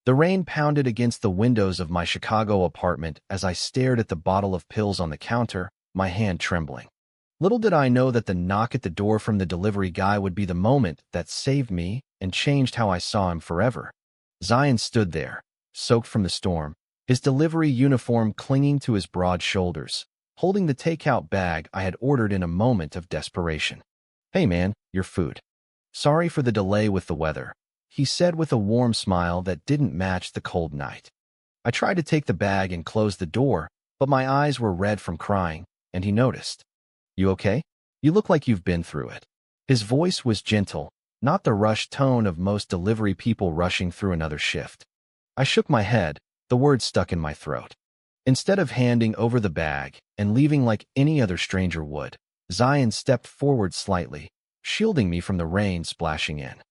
The rain pounded against the windows of my Chicago apartment as I stared at the bottle of pills on the counter, my hand trembling. Little did I know that the knock at the door from the delivery guy would be the moment that saved me and changed how I saw him forever. Zion stood there, soaked from the storm, his delivery uniform clinging to his broad shoulders, holding the takeout bag I had ordered in a moment of desperation. "Hey man, your food. Sorry for the delay with the weather," he said with a warm smile that didn't match the cold night. I tried to take the bag and close the door, but my eyes were red from crying, and he noticed. "You okay? You look like you've been through it." His voice was gentle, not the rushed tone of most delivery people rushing through another shift. I shook my head, the words stuck in my throat. Instead of handing over the bag and leaving like any other stranger would, Zion stepped forward slightly, shielding me from the rain splashing in.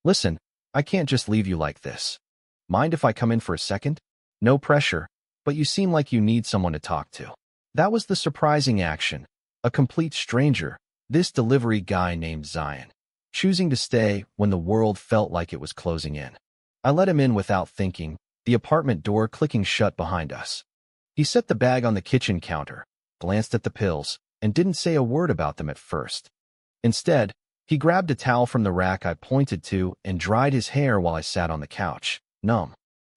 "Listen, I can't just leave you like this. Mind if I come in for a second? No pressure, but you seem like you need someone to talk to." That was the surprising action. A complete stranger, this delivery guy named Zion, choosing to stay when the world felt like it was closing in. I let him in without thinking, the apartment door clicking shut behind us. He set the bag on the kitchen counter, glanced at the pills, and didn't say a word about them at first. Instead, he grabbed a towel from the rack I pointed to and dried his hair while I sat on the couch, numb.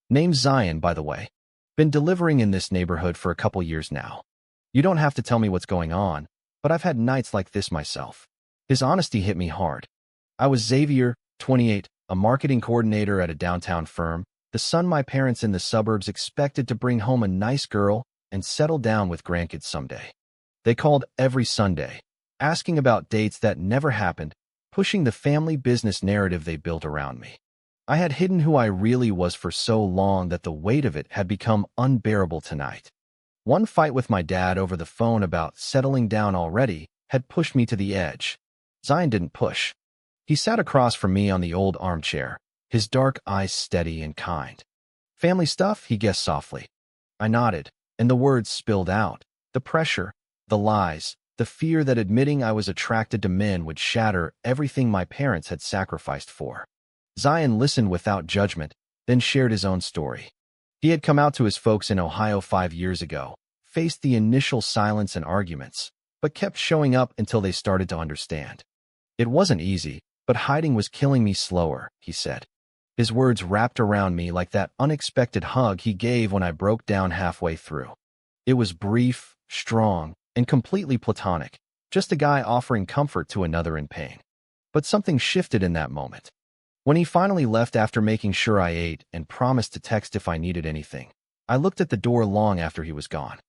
Name's Zion, by the way. Been delivering in this neighborhood for a couple years now. You don't have to tell me what's going on, but I've had nights like this myself. His honesty hit me hard. I was Xavier, 28, a marketing coordinator at a downtown firm, the son my parents in the suburbs expected to bring home a nice girl and settle down with grandkids someday. They called every Sunday, asking about dates that never happened, pushing the family business narrative they built around me. I had hidden who I really was for so long that the weight of it had become unbearable tonight. One fight with my dad over the phone about settling down already had pushed me to the edge. Zion didn't push. He sat across from me on the old armchair, his dark eyes steady and kind. "Family stuff?" he guessed softly. I nodded, and the words spilled out. The pressure, the lies, the fear that admitting I was attracted to men would shatter everything my parents had sacrificed for. Zion listened without judgment, then shared his own story. He had come out to his folks in Ohio 5 years ago, faced the initial silence and arguments, but kept showing up until they started to understand. "It wasn't easy, but hiding was killing me slower," he said. His words wrapped around me like that unexpected hug he gave when I broke down halfway through. It was brief, strong, and completely platonic, just a guy offering comfort to another in pain. But something shifted in that moment. When he finally left after making sure I ate and promised to text if I needed anything, I looked at the door long after he was gone.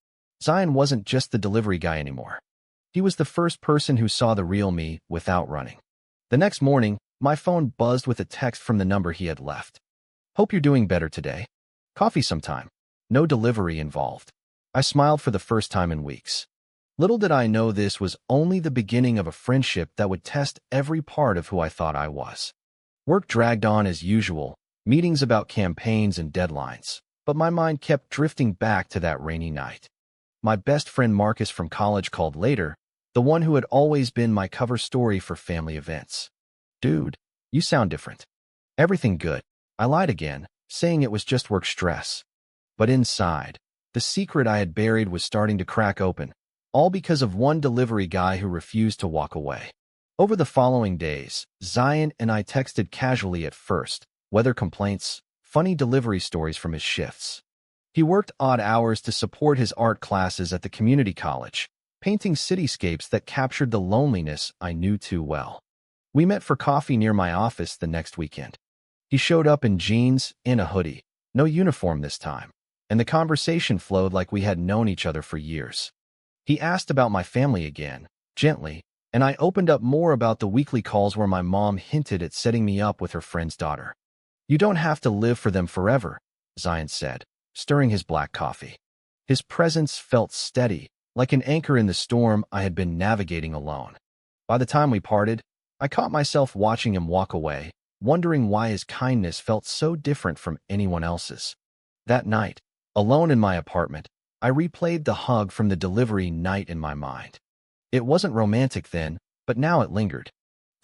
Zion wasn't just the delivery guy anymore. He was the first person who saw the real me without running. The next morning, my phone buzzed with a text from the number he had left. "Hope you're doing better today. Coffee sometime." No delivery involved. I smiled for the first time in weeks. Little did I know this was only the beginning of a friendship that would test every part of who I thought I was. Work dragged on as usual, meetings about campaigns and deadlines, but my mind kept drifting back to that rainy night. My best friend Marcus from college called later, the one who had always been my cover story for family events. "Dude, you sound different." "Everything good." I lied again, saying it was just work stress. But inside, the secret I had buried was starting to crack open, all because of one delivery guy who refused to walk away. Over the following days, Zion and I texted casually at first, weather complaints, funny delivery stories from his shifts. He worked odd hours to support his art classes at the community college, painting cityscapes that captured the loneliness I knew too well. We met for coffee near my office the next weekend. He showed up in jeans and a hoodie, no uniform this time, and the conversation flowed like we had known each other for years. He asked about my family again, gently, and I opened up more about the weekly calls where my mom hinted at setting me up with her friend's daughter. "You don't have to live for them forever," Zion said, stirring his black coffee. His presence felt steady, like an anchor in the storm I had been navigating alone. By the time we parted, I caught myself watching him walk away, wondering why his kindness felt so different from anyone else's. That night, alone in my apartment, I replayed the hug from the delivery night in my mind. It wasn't romantic then, but now it lingered.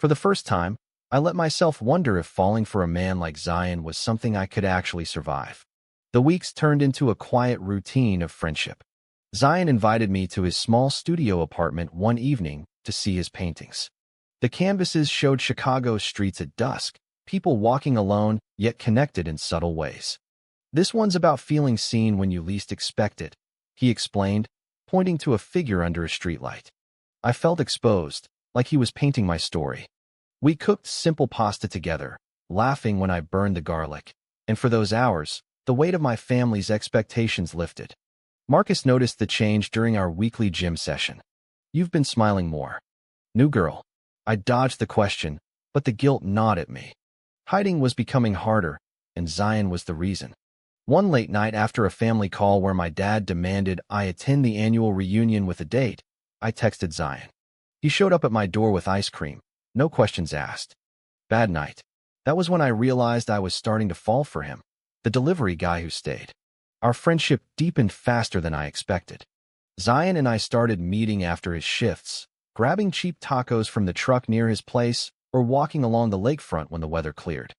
For the first time, I let myself wonder if falling for a man like Zion was something I could actually survive. The weeks turned into a quiet routine of friendship. Zion invited me to his small studio apartment one evening to see his paintings. The canvases showed Chicago's streets at dusk, people walking alone yet connected in subtle ways. "This one's about feeling seen when you least expect it," he explained, pointing to a figure under a streetlight. I felt exposed, like he was painting my story. We cooked simple pasta together, laughing when I burned the garlic, and for those hours, the weight of my family's expectations lifted. Marcus noticed the change during our weekly gym session. "You've been smiling more." "New girl." I dodged the question, but the guilt gnawed at me. Hiding was becoming harder, and Zion was the reason. One late night after a family call where my dad demanded I attend the annual reunion with a date, I texted Zion. He showed up at my door with ice cream, no questions asked. Bad night. That was when I realized I was starting to fall for him, the delivery guy who stayed. Our friendship deepened faster than I expected. Zion and I started meeting after his shifts, grabbing cheap tacos from the truck near his place or walking along the lakefront when the weather cleared.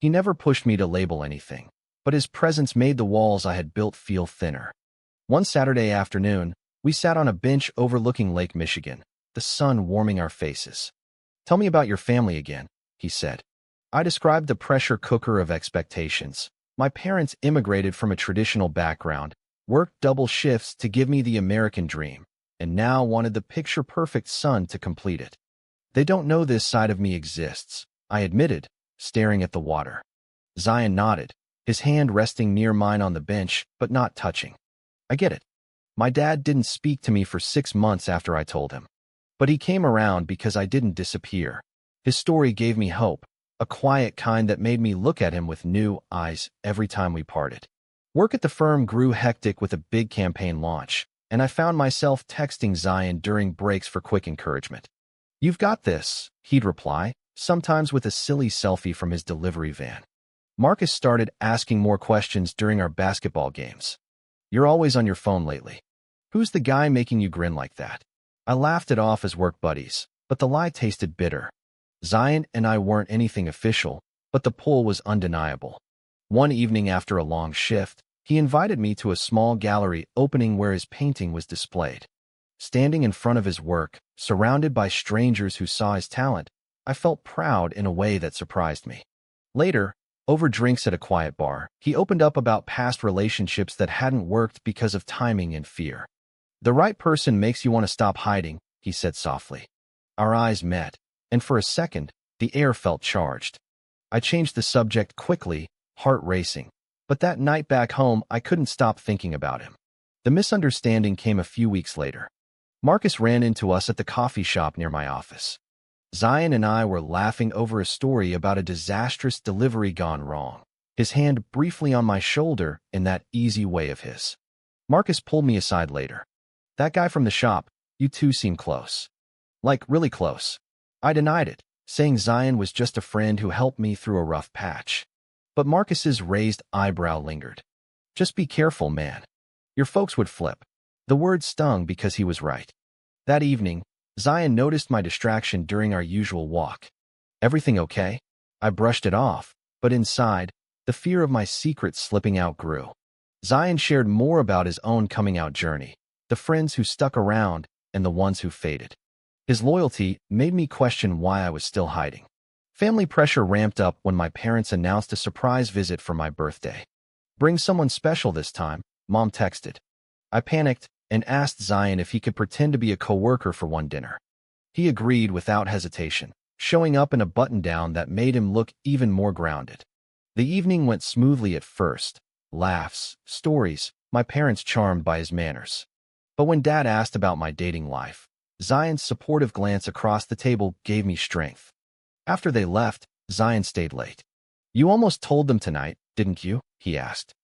He never pushed me to label anything, but his presence made the walls I had built feel thinner. One Saturday afternoon, we sat on a bench overlooking Lake Michigan, the sun warming our faces. "Tell me about your family again," he said. I described the pressure cooker of expectations. My parents immigrated from a traditional background, worked double shifts to give me the American dream, and now wanted the picture-perfect son to complete it. "They don't know this side of me exists," I admitted, staring at the water. Zion nodded, his hand resting near mine on the bench, but not touching. "I get it. My dad didn't speak to me for 6 months after I told him. But he came around because I didn't disappear. His story gave me hope, a quiet kind that made me look at him with new eyes every time we parted." Work at the firm grew hectic with a big campaign launch, and I found myself texting Zion during breaks for quick encouragement. "You've got this," he'd reply, sometimes with a silly selfie from his delivery van. Marcus started asking more questions during our basketball games. "You're always on your phone lately. Who's the guy making you grin like that?" I laughed it off as work buddies, but the lie tasted bitter. Zion and I weren't anything official, but the pull was undeniable. One evening after a long shift, he invited me to a small gallery opening where his painting was displayed. Standing in front of his work, surrounded by strangers who saw his talent, I felt proud in a way that surprised me. Later, over drinks at a quiet bar, he opened up about past relationships that hadn't worked because of timing and fear. "The right person makes you want to stop hiding," he said softly. Our eyes met, and for a second, the air felt charged. I changed the subject quickly, heart racing. But that night back home, I couldn't stop thinking about him. The misunderstanding came a few weeks later. Marcus ran into us at the coffee shop near my office. Zion and I were laughing over a story about a disastrous delivery gone wrong, his hand briefly on my shoulder in that easy way of his. Marcus pulled me aside later. "That guy from the shop, you two seem close." "Like, really close." I denied it, saying Zion was just a friend who helped me through a rough patch. But Marcus's raised eyebrow lingered. "Just be careful, man. Your folks would flip." The word stung because he was right. That evening, Zion noticed my distraction during our usual walk. "Everything okay?" I brushed it off, but inside, the fear of my secret slipping out grew. Zion shared more about his own coming-out journey, the friends who stuck around and the ones who faded. His loyalty made me question why I was still hiding. Family pressure ramped up when my parents announced a surprise visit for my birthday. "Bring someone special this time," Mom texted. I panicked and asked Zion if he could pretend to be a coworker for one dinner. He agreed without hesitation, showing up in a button-down that made him look even more grounded. The evening went smoothly at first. Laughs, stories, my parents charmed by his manners. But when Dad asked about my dating life, Zion's supportive glance across the table gave me strength. After they left, Zion stayed late. "You almost told them tonight, didn't you?" he asked.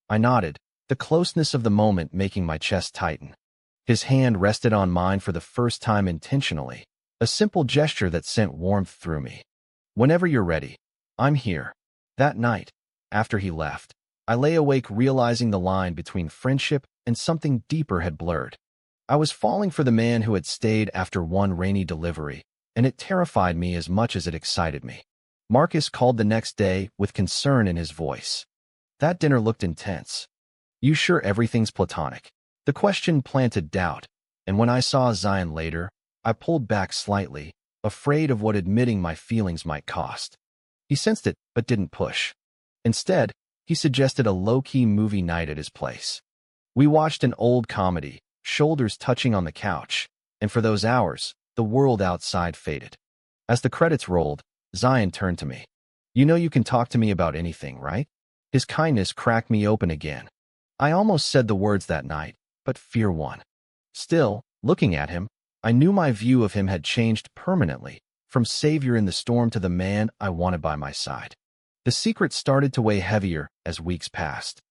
I nodded, the closeness of the moment making my chest tighten. His hand rested on mine for the first time intentionally, a simple gesture that sent warmth through me. "Whenever you're ready, I'm here." That night, after he left, I lay awake realizing the line between friendship and something deeper had blurred. I was falling for the man who had stayed after one rainy delivery, and it terrified me as much as it excited me. Marcus called the next day with concern in his voice. That dinner looked intense. You sure everything's platonic? The question planted doubt, and when I saw Zion later, I pulled back slightly, afraid of what admitting my feelings might cost. He sensed it, but didn't push. Instead, he suggested a low-key movie night at his place. We watched an old comedy, shoulders touching on the couch, and for those hours, the world outside faded. As the credits rolled, Zion turned to me. You know you can talk to me about anything, right? His kindness cracked me open again. I almost said the words that night, but fear won. Still, looking at him, I knew my view of him had changed permanently, from savior in the storm to the man I wanted by my side. The secret started to weigh heavier as weeks passed.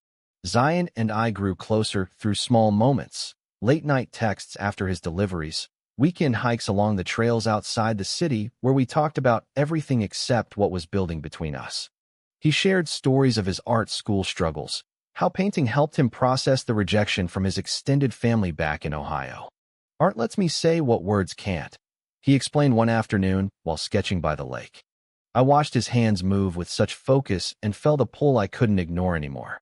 Zion and I grew closer through small moments, late-night texts after his deliveries, weekend hikes along the trails outside the city where we talked about everything except what was building between us. He shared stories of his art school struggles, how painting helped him process the rejection from his extended family back in Ohio. Art lets me say what words can't, he explained one afternoon while sketching by the lake. I watched his hands move with such focus and felt a pull I couldn't ignore anymore.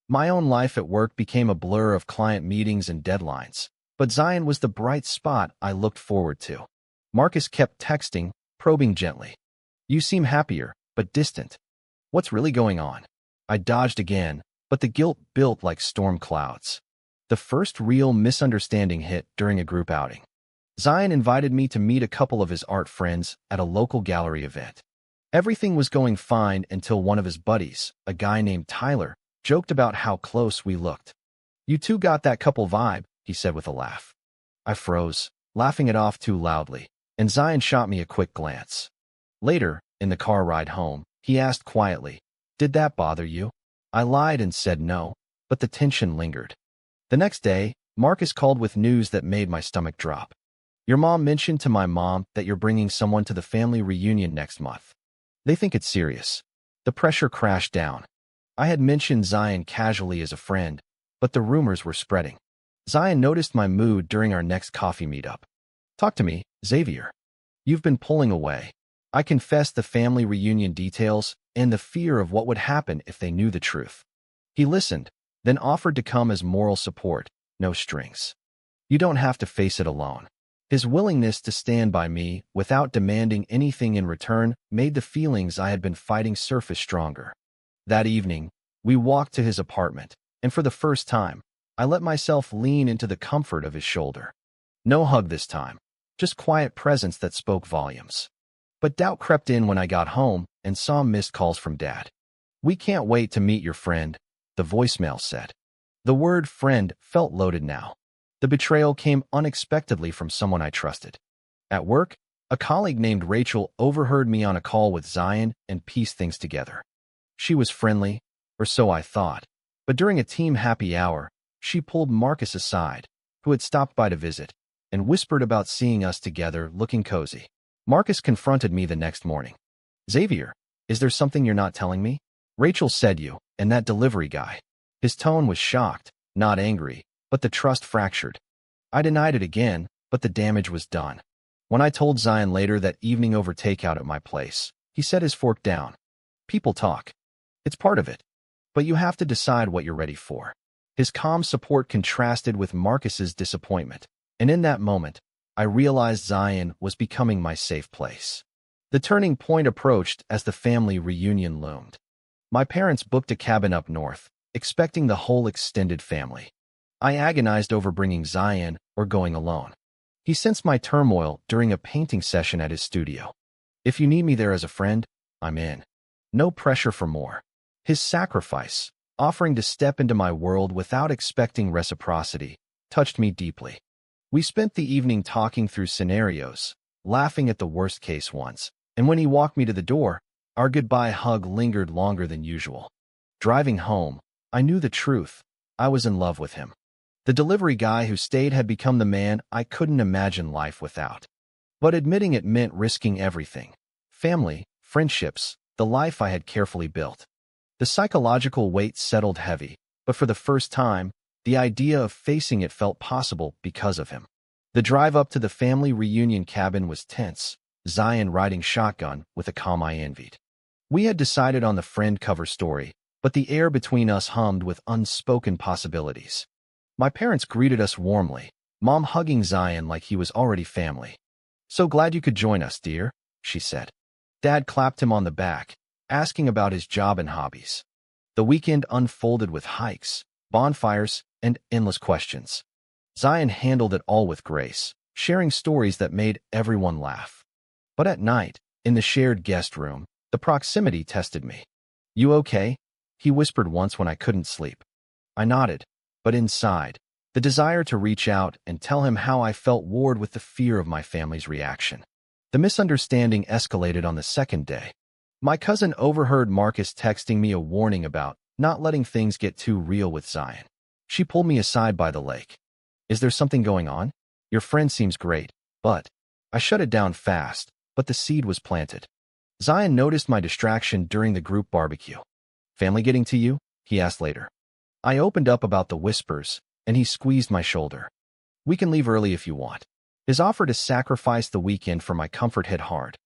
My own life at work became a blur of client meetings and deadlines, but Zion was the bright spot I looked forward to. Marcus kept texting, probing gently. You seem happier, but distant. What's really going on? I dodged again, but the guilt built like storm clouds. The first real misunderstanding hit during a group outing. Zion invited me to meet a couple of his art friends at a local gallery event. Everything was going fine until one of his buddies, a guy named Tyler, joked about how close we looked. You two got that couple vibe, he said with a laugh. I froze, laughing it off too loudly, and Zion shot me a quick glance. Later, in the car ride home, he asked quietly, Did that bother you? I lied and said no, but the tension lingered. The next day, Marcus called with news that made my stomach drop. Your mom mentioned to my mom that you're bringing someone to the family reunion next month. They think it's serious. The pressure crashed down. I had mentioned Zion casually as a friend, but the rumors were spreading. Zion noticed my mood during our next coffee meetup. Talk to me, Xavier. You've been pulling away. I confessed the family reunion details and the fear of what would happen if they knew the truth. He listened, then offered to come as moral support, no strings. You don't have to face it alone. His willingness to stand by me without demanding anything in return made the feelings I had been fighting surface stronger. That evening, we walked to his apartment, and for the first time, I let myself lean into the comfort of his shoulder. No hug this time, just quiet presence that spoke volumes. But doubt crept in when I got home and saw missed calls from Dad. We can't wait to meet your friend, the voicemail said. The word friend felt loaded now. The betrayal came unexpectedly from someone I trusted. At work, a colleague named Rachel overheard me on a call with Zion and pieced things together. She was friendly, or so I thought, but during a team happy hour, she pulled Marcus aside, who had stopped by to visit, and whispered about seeing us together looking cozy. Marcus confronted me the next morning. Xavier, is there something you're not telling me? Rachel said you, and that delivery guy. His tone was shocked, not angry, but the trust fractured. I denied it again, but the damage was done. When I told Zion later that evening over takeout at my place, he set his fork down. People talk. It's part of it. But you have to decide what you're ready for. His calm support contrasted with Marcus's disappointment, and in that moment, I realized Zion was becoming my safe place. The turning point approached as the family reunion loomed. My parents booked a cabin up north, expecting the whole extended family. I agonized over bringing Zion or going alone. He sensed my turmoil during a painting session at his studio. If you need me there as a friend, I'm in. No pressure for more. His sacrifice, offering to step into my world without expecting reciprocity, touched me deeply. We spent the evening talking through scenarios, laughing at the worst-case ones, and when he walked me to the door, our goodbye hug lingered longer than usual. Driving home, I knew the truth. I was in love with him. The delivery guy who stayed had become the man I couldn't imagine life without. But admitting it meant risking everything. Family, friendships, the life I had carefully built. The psychological weight settled heavy, but for the first time, the idea of facing it felt possible because of him. The drive up to the family reunion cabin was tense, Zion riding shotgun with a calm I envied. We had decided on the friend cover story, but the air between us hummed with unspoken possibilities. My parents greeted us warmly, Mom hugging Zion like he was already family. "So glad you could join us, dear," she said. Dad clapped him on the back, asking about his job and hobbies. The weekend unfolded with hikes, bonfires, and endless questions. Zion handled it all with grace, sharing stories that made everyone laugh. But at night, in the shared guest room, the proximity tested me. "You okay?" he whispered once when I couldn't sleep. I nodded, but inside, the desire to reach out and tell him how I felt warred with the fear of my family's reaction. The misunderstanding escalated on the second day. My cousin overheard Marcus texting me a warning about not letting things get too real with Zion. She pulled me aside by the lake. "Is there something going on? Your friend seems great, but—" I shut it down fast, but the seed was planted. Zion noticed my distraction during the group barbecue. "Family getting to you?" he asked later. I opened up about the whispers, and he squeezed my shoulder. "We can leave early if you want." His offer to sacrifice the weekend for my comfort hit hard.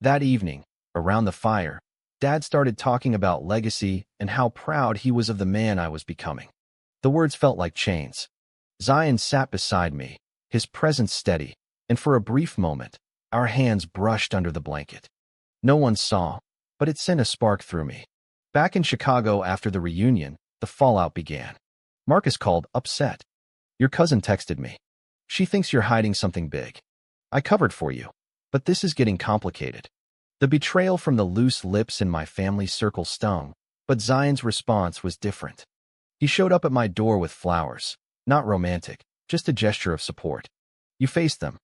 That evening, around the fire, Dad started talking about legacy and how proud he was of the man I was becoming. The words felt like chains. Zion sat beside me, his presence steady, and for a brief moment, our hands brushed under the blanket. No one saw, but it sent a spark through me. Back in Chicago after the reunion, the fallout began. Marcus called, upset. "Your cousin texted me. She thinks you're hiding something big. I covered for you, but this is getting complicated." The betrayal from the loose lips in my family circle stung, but Zion's response was different. He showed up at my door with flowers, not romantic, just a gesture of support. "You faced them.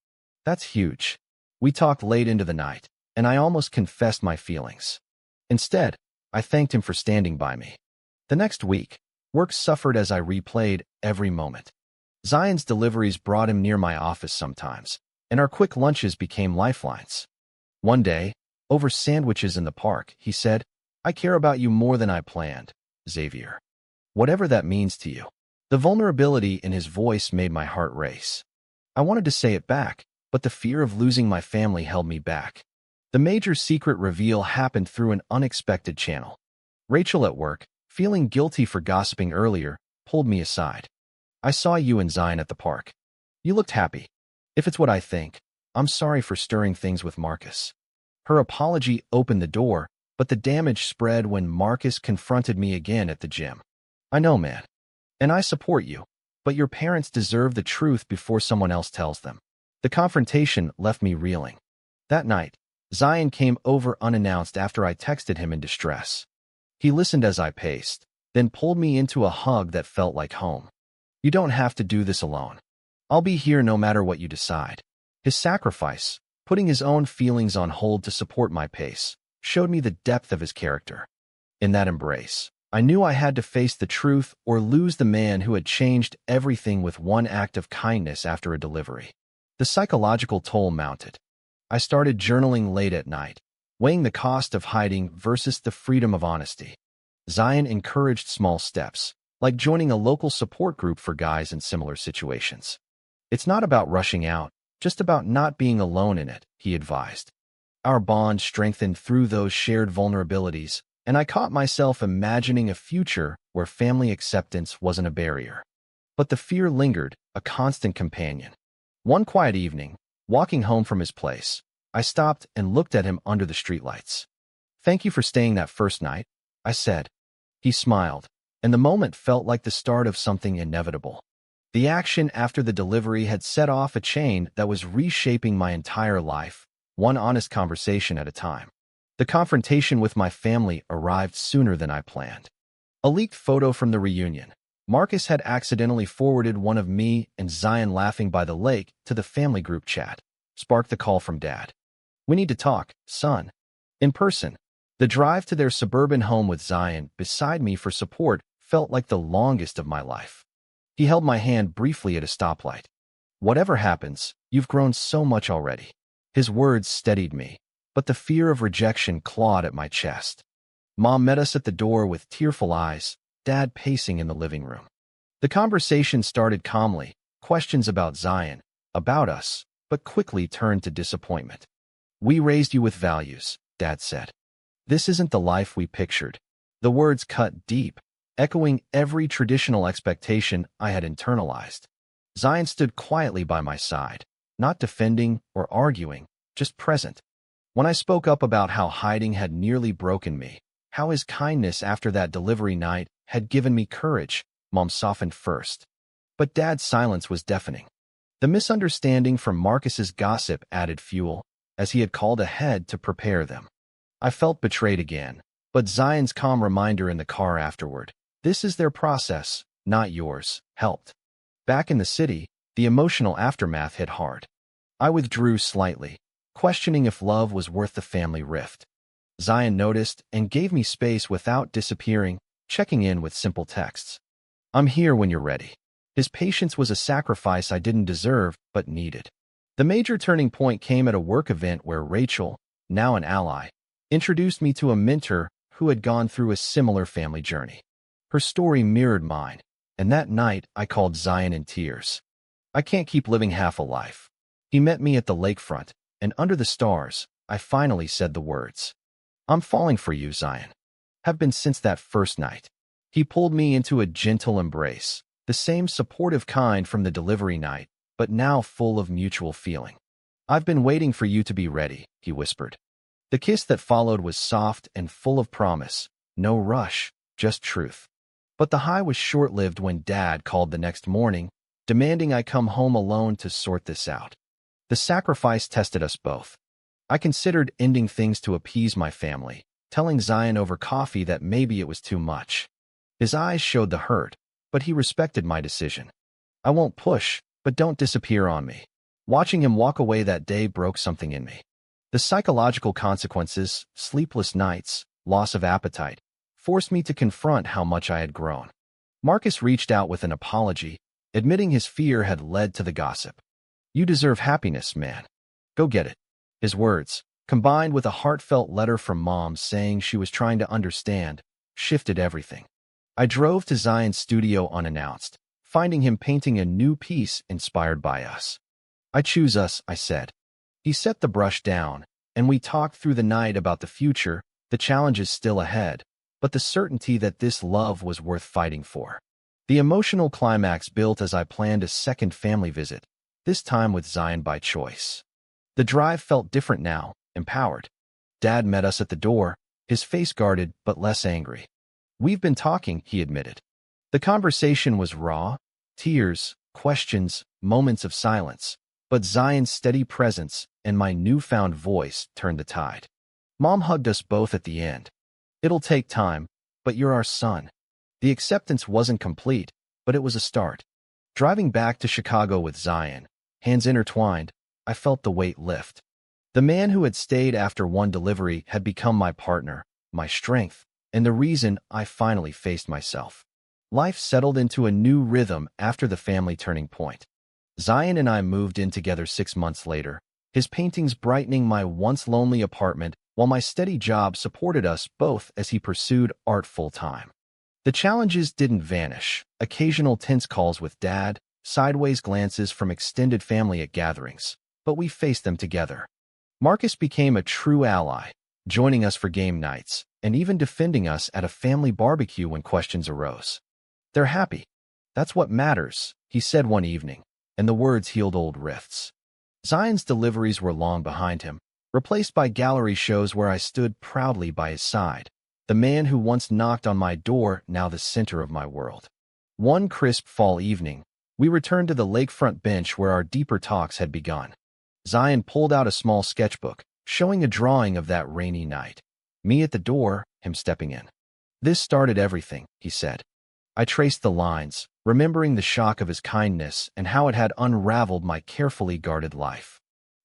That's huge." We talked late into the night, and I almost confessed my feelings. Instead, I thanked him for standing by me. The next week, work suffered as I replayed every moment. Zion's deliveries brought him near my office sometimes, and our quick lunches became lifelines. One day, over sandwiches in the park, he said, "I care about you more than I planned, Xavier. Whatever that means to you." The vulnerability in his voice made my heart race. I wanted to say it back, but the fear of losing my family held me back. The major secret reveal happened through an unexpected channel. Rachel at work, feeling guilty for gossiping earlier, pulled me aside. "I saw you and Zion at the park. You looked happy. If it's what I think, I'm sorry for stirring things with Marcus." Her apology opened the door, but the damage spread when Marcus confronted me again at the gym. "I know, man. And I support you, but your parents deserve the truth before someone else tells them." The confrontation left me reeling. That night, Zion came over unannounced after I texted him in distress. He listened as I paced, then pulled me into a hug that felt like home. "You don't have to do this alone. I'll be here no matter what you decide." His sacrifice, putting his own feelings on hold to support my pace, showed me the depth of his character. In that embrace, I knew I had to face the truth or lose the man who had changed everything with one act of kindness after a delivery. The psychological toll mounted. I started journaling late at night, weighing the cost of hiding versus the freedom of honesty. Zion encouraged small steps, like joining a local support group for guys in similar situations. "It's not about rushing out, just about not being alone in it," he advised. Our bond strengthened through those shared vulnerabilities, and I caught myself imagining a future where family acceptance wasn't a barrier. But the fear lingered, a constant companion. One quiet evening, walking home from his place, I stopped and looked at him under the streetlights. "Thank you for staying that first night," I said. He smiled, and the moment felt like the start of something inevitable. The action after the delivery had set off a chain that was reshaping my entire life, one honest conversation at a time. The confrontation with my family arrived sooner than I planned. A leaked photo from the reunion. Marcus had accidentally forwarded one of me and Zion laughing by the lake to the family group chat, sparked the call from Dad. "We need to talk, son." In person, the drive to their suburban home with Zion beside me for support felt like the longest of my life. He held my hand briefly at a stoplight. "Whatever happens, you've grown so much already." His words steadied me, but the fear of rejection clawed at my chest. Mom met us at the door with tearful eyes, Dad pacing in the living room. The conversation started calmly, questions about Zion, about us, but quickly turned to disappointment. "We raised you with values," Dad said. This isn't the life we pictured. The words cut deep, echoing every traditional expectation I had internalized. Zion stood quietly by my side, not defending or arguing, just present. When I spoke up about how hiding had nearly broken me, how his kindness after that delivery night had given me courage, Mom softened first. But Dad's silence was deafening. The misunderstanding from Marcus's gossip added fuel, as he had called ahead to prepare them. I felt betrayed again, but Zion's calm reminder in the car afterward, "This is their process, not yours," helped. Back in the city, the emotional aftermath hit hard. I withdrew slightly, questioning if love was worth the family rift. Zion noticed and gave me space without disappearing, checking in with simple texts. "I'm here when you're ready." His patience was a sacrifice I didn't deserve but needed. The major turning point came at a work event where Rachel, now an ally, introduced me to a mentor who had gone through a similar family journey. Her story mirrored mine, and that night I called Zion in tears. "I can't keep living half a life." He met me at the lakefront, and under the stars, I finally said the words. "I'm falling for you, Zion. Have been since that first night." He pulled me into a gentle embrace, the same supportive kind from the delivery night, but now full of mutual feeling. "I've been waiting for you to be ready," he whispered. The kiss that followed was soft and full of promise, no rush, just truth. But the high was short-lived when Dad called the next morning, demanding I come home alone to sort this out. The sacrifice tested us both. I considered ending things to appease my family, telling Zion over coffee that maybe it was too much. His eyes showed the hurt, but he respected my decision. "I won't push, but don't disappear on me." Watching him walk away that day broke something in me. The psychological consequences, sleepless nights, loss of appetite, forced me to confront how much I had grown. Marcus reached out with an apology, admitting his fear had led to the gossip. "You deserve happiness, man. Go get it." His words, combined with a heartfelt letter from Mom saying she was trying to understand, shifted everything. I drove to Zion's studio unannounced, finding him painting a new piece inspired by us. "I choose us," I said. He set the brush down, and we talked through the night about the future, the challenges still ahead, but the certainty that this love was worth fighting for. The emotional climax built as I planned a second family visit, this time with Zion by choice. The drive felt different now, empowered. Dad met us at the door, his face guarded but less angry. "We've been talking," he admitted. The conversation was raw, tears, questions, moments of silence, but Zion's steady presence and my newfound voice turned the tide. Mom hugged us both at the end. "It'll take time, but you're our son." The acceptance wasn't complete, but it was a start. Driving back to Chicago with Zion, hands intertwined, I felt the weight lift. The man who had stayed after one delivery had become my partner, my strength, and the reason I finally faced myself. Life settled into a new rhythm after the family turning point. Zion and I moved in together 6 months later, his paintings brightening my once lonely apartment while my steady job supported us both as he pursued art full-time. The challenges didn't vanish, occasional tense calls with Dad, sideways glances from extended family at gatherings, but we faced them together. Marcus became a true ally, joining us for game nights, and even defending us at a family barbecue when questions arose. "They're happy. That's what matters," he said one evening, and the words healed old rifts. Zion's deliveries were long behind him, replaced by gallery shows where I stood proudly by his side, the man who once knocked on my door, now the center of my world. One crisp fall evening, we returned to the lakefront bench where our deeper talks had begun. Zion pulled out a small sketchbook, showing a drawing of that rainy night. Me at the door, him stepping in. "This started everything," he said. I traced the lines, remembering the shock of his kindness and how it had unraveled my carefully guarded life.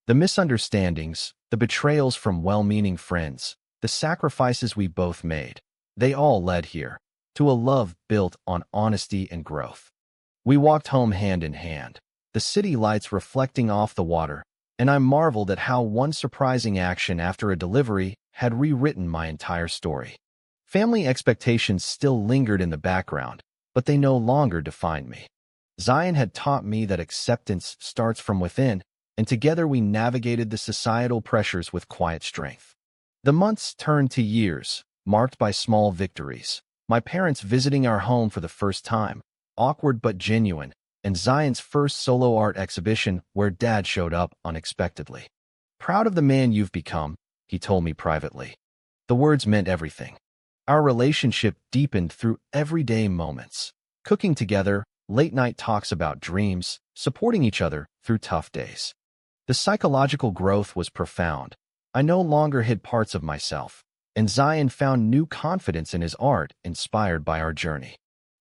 The misunderstandings, the betrayals from well-meaning friends, the sacrifices we both made, they all led here, to a love built on honesty and growth. We walked home hand in hand, the city lights reflecting off the water, and I marveled at how one surprising action after a delivery had rewritten my entire story. Family expectations still lingered in the background, but they no longer defined me. Zion had taught me that acceptance starts from within, and together we navigated the societal pressures with quiet strength. The months turned to years, marked by small victories. My parents visiting our home for the first time, awkward but genuine, and Zion's first solo art exhibition where Dad showed up unexpectedly. "Proud of the man you've become," he told me privately. The words meant everything. Our relationship deepened through everyday moments. Cooking together, late-night talks about dreams, supporting each other through tough days. The psychological growth was profound. I no longer hid parts of myself, and Zion found new confidence in his art inspired by our journey.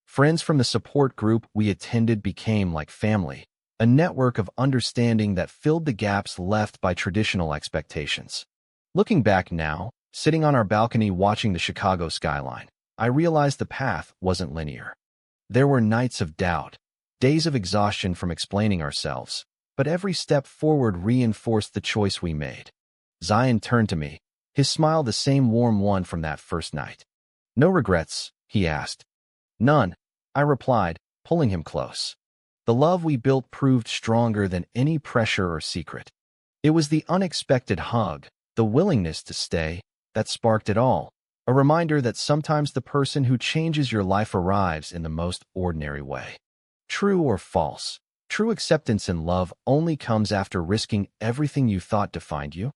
Friends from the support group we attended became like family, a network of understanding that filled the gaps left by traditional expectations. Looking back now, sitting on our balcony watching the Chicago skyline, I realized the path wasn't linear. There were nights of doubt, days of exhaustion from explaining ourselves, but every step forward reinforced the choice we made. Zion turned to me, his smile the same warm one from that first night. "No regrets?" he asked. "None," I replied, pulling him close. The love we built proved stronger than any pressure or secret. It was the unexpected hug, the willingness to stay, that sparked it all, a reminder that sometimes the person who changes your life arrives in the most ordinary way. True or false? True acceptance in love only comes after risking everything you thought defined you.